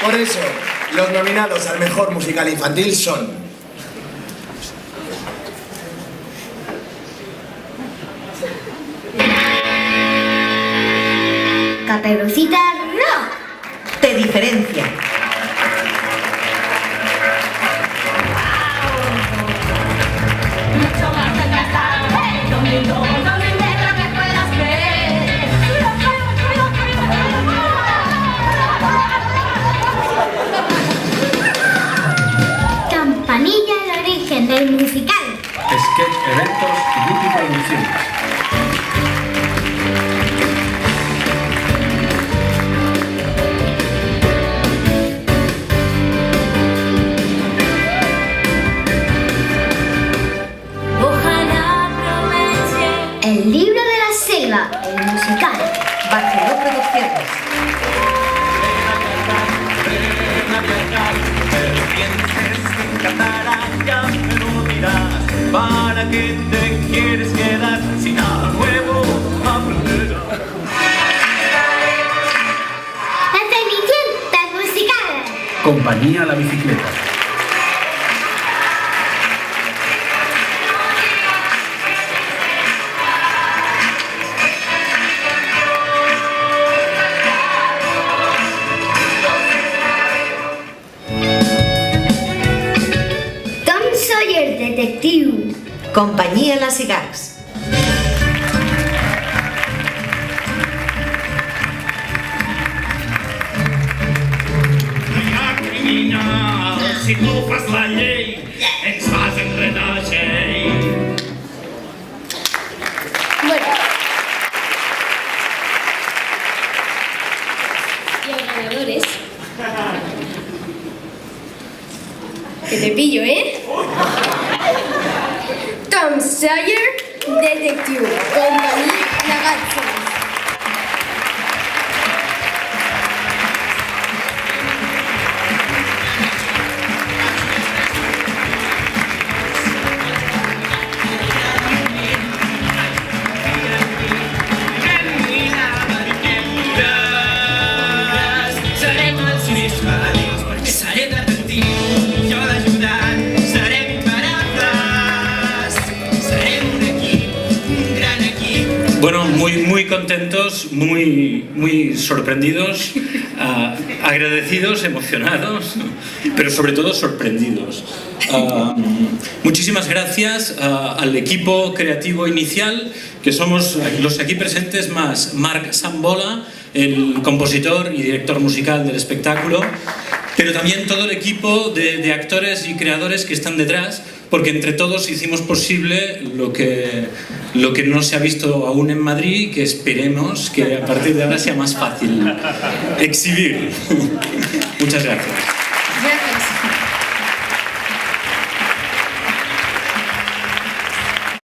Por eso, los nominados al mejor musical infantil son... Caperucita Rock. Te diferencia. Campanilla, el origen del musical. Sketch Eventos y Lupi Producciones. El libro de la selva, el musical. Barceló Producciones. ¿Para qué te quieres quedar sin nada nuevo aprender? La Cenicienta musical. Compañía La Bicicleta. Tom Sawyer Detective. Compañía Las Igags. Criminal, si tu fas la llei, ens vas enredar, Jay. Bueno. Y los ganadores. Que te pillo, ¿eh? Tom Sawyer Detective, Compañía Lagazzi. Serem els més valents perquè seré detectiu, jo l'ajudant, serem imparables, serem un equip, un gran equip. Bueno, muy contentos, muy sorprendidos, agradecidos, emocionados, pero sobre todo sorprendidos. Muchísimas gracias al equipo creativo inicial, que somos los aquí presentes, más Marc Sambola, el compositor y director musical del espectáculo, pero también todo el equipo de actores y creadores que están detrás, porque entre todos hicimos posible lo que no se ha visto aún en Madrid y que esperemos que a partir de ahora sea más fácil exhibir. Muchas gracias.